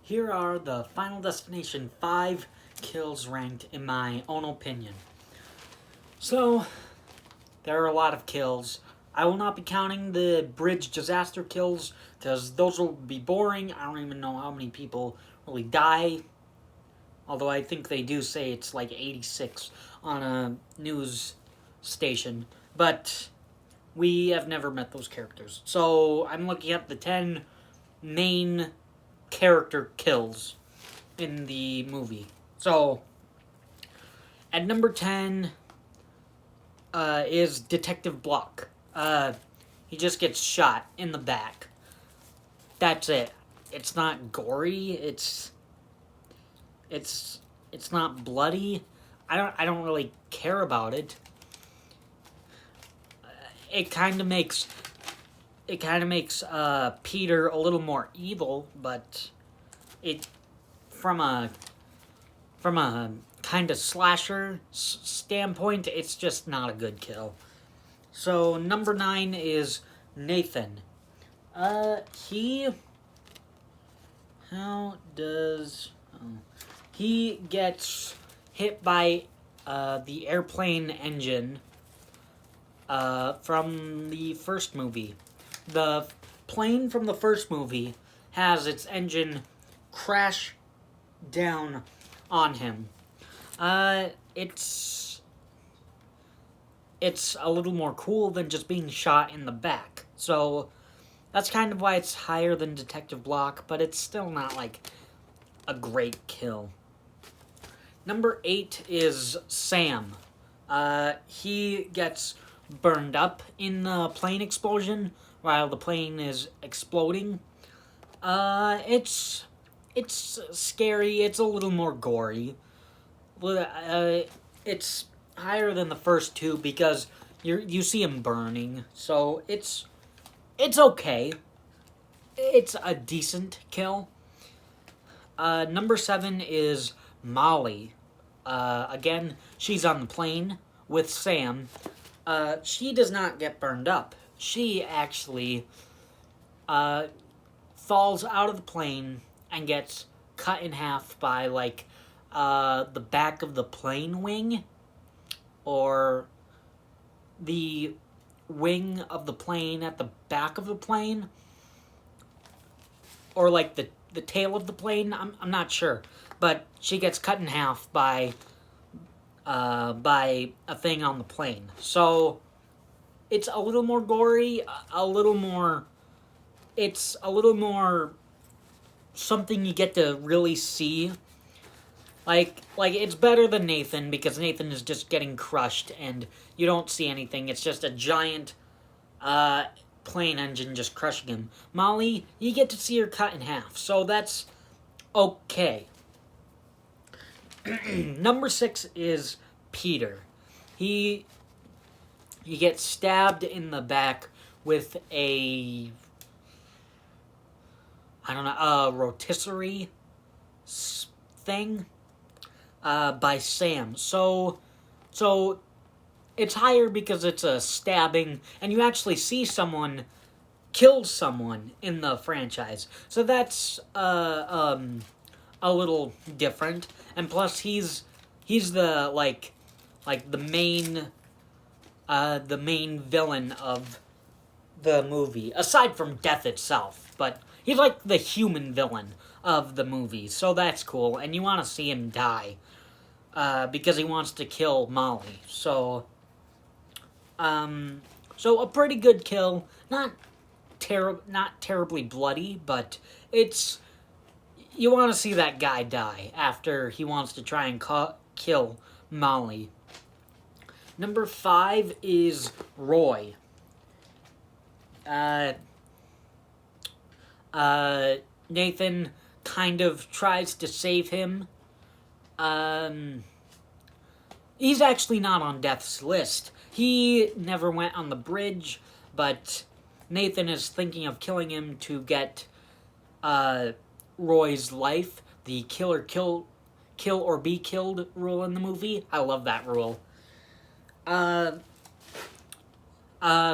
Here are the Final Destination 5 kills ranked in my own opinion. So, there are a lot of kills. I will not be counting the bridge disaster kills, because those will be boring. I don't even know how many people really die. Although I think they do say it's like 86 on a news station. But we have never met those characters. So, I'm looking at the 10 main character kills in the movie. So, at number 10 is Detective Block. He just gets shot in the back. That's it. It's not gory. It's not bloody. I don't really care about it. It kind of makes Peter a little more evil, but from a kind of slasher standpoint, it's just not a good kill. So number 9 is Nathan. He gets hit by the airplane engine from the first movie. The plane from the first movie has its engine crash down on him. It's a little more cool than just being shot in the back. So that's kind of why it's higher than Detective Block, but it's still not like a great kill. Number 8 is Sam. He gets burned up in the plane explosion while the plane is exploding. It's scary. It's a little more gory. It's higher than the first two because you see him burning, so it's okay. It's a decent kill. Number 7 is Molly. Again, she's on the plane with Sam. She does not get burned up. She actually falls out of the plane and gets cut in half by, the back of the plane wing, or the wing of the plane at the back of the plane, or, the tail of the plane. I'm not sure. But she gets cut in half by a thing on the plane. So it's a little more gory, it's a little more something you get to really see. Like it's better than Nathan, because Nathan is just getting crushed and you don't see anything. It's just a giant plane engine just crushing him. Molly, you get to see her cut in half, so that's okay. Number 6 is Peter. He gets stabbed in the back with a rotisserie thing by Sam. So it's higher because it's a stabbing, and you actually see someone kill someone in the franchise. So that's a little different. And plus, he's the the main villain of the movie, aside from death itself. But he's like the human villain of the movie, so that's cool. And you want to see him die because he wants to kill Molly. So a pretty good kill. Not terribly bloody, but you want to see that guy die after he wants to try and kill Molly. Number 5 is Roy. Nathan kind of tries to save him. He's actually not on Death's list. He never went on the bridge, but Nathan is thinking of killing him to get Roy's life, the kill or be killed rule in the movie. I love that rule.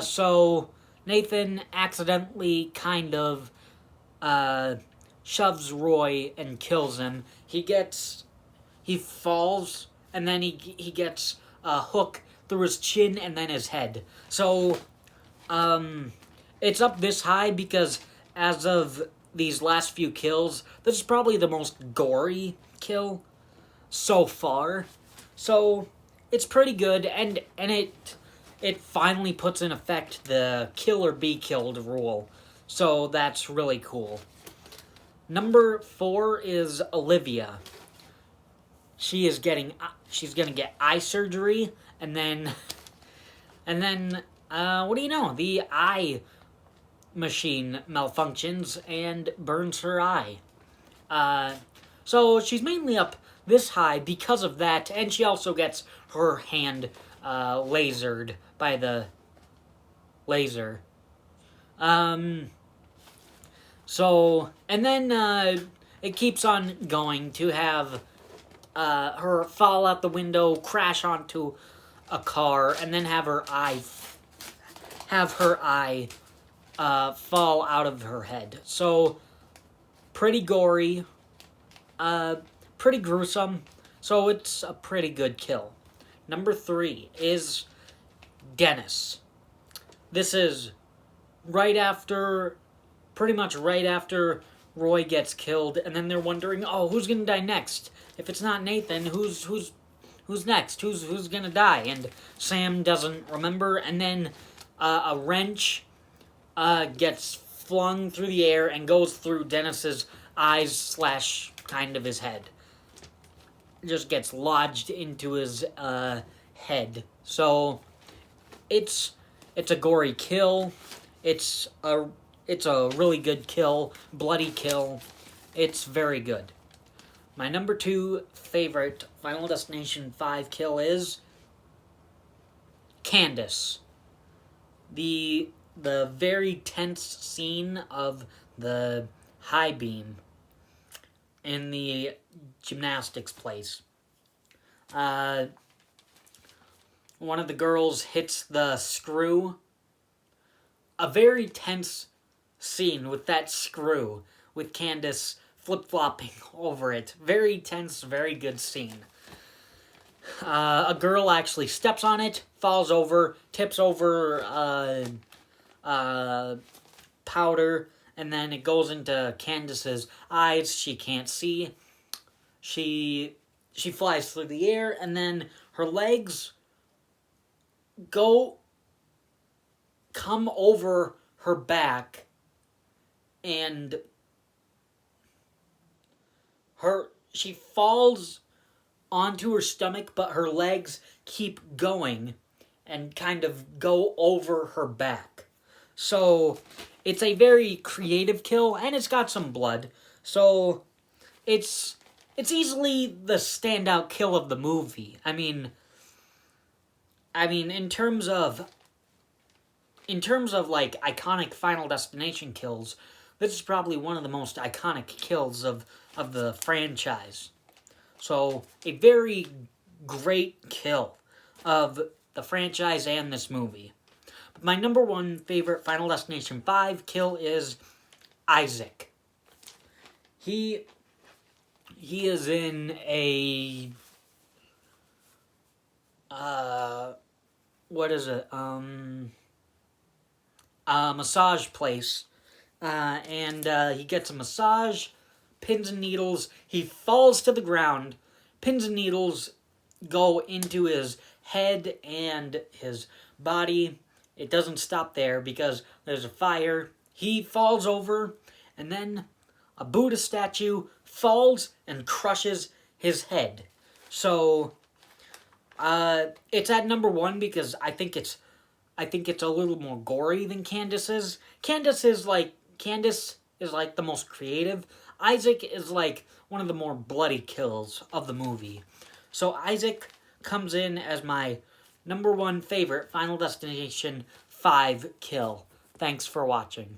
So Nathan accidentally kind of shoves Roy and kills him. He falls, and then he gets a hook through his chin and then his head. So, it's up this high because as of these last few kills, this is probably the most gory kill so far. So, it's pretty good, and it finally puts in effect the kill or be killed rule. So, that's really cool. Number 4 is Olivia. She's gonna get eye surgery, and then, what do you know? The eye machine malfunctions and burns her eye. So she's mainly up this high because of that, and she also gets her hand lasered by the laser. So, and then it keeps on going to have her fall out the window, crash onto a car, and then have her eye fall out of her head. So, pretty gory, pretty gruesome, so it's a pretty good kill. Number 3 is Dennis. This is pretty much right after Roy gets killed, and then they're wondering, oh, who's gonna die next? If it's not Nathan, who's next? Who's gonna die? And Sam doesn't remember, and then a wrench gets flung through the air and goes through Dennis's eyes / kind of his head. It just gets lodged into his head. So it's a gory kill. It's a really good kill, bloody kill. It's very good. My number 2 favorite Final Destination 5 kill is Candace. The very tense scene of the high beam in the gymnastics place. One of the girls hits the screw. A very tense scene with that screw, with Candace flip-flopping over it. Very tense, very good scene. A girl actually steps on it, falls over, tips over powder, and then it goes into Candace's eyes. She can't see. She flies through the air, and then her legs come over her back, and she falls onto her stomach, but her legs keep going and kind of go over her back. So it's a very creative kill, and it's got some blood. So it's easily the standout kill of the movie. I mean in terms of like iconic Final Destination kills, this is probably one of the most iconic kills of the franchise. So, a very great kill of the franchise and this movie. But my number 1 favorite Final Destination 5 kill is Isaac. He is in a massage place, and he gets a massage, pins and needles, he falls to the ground, pins and needles go into his head and his body. It doesn't stop there because there's a fire. He falls over, and then a Buddha statue falls and crushes his head. So, it's at number 1 because I think it's a little more gory than Candace's. Candace is like the most creative. Isaac is like one of the more bloody kills of the movie. So Isaac comes in as my number 1 favorite Final Destination 5 kill. Thanks for watching.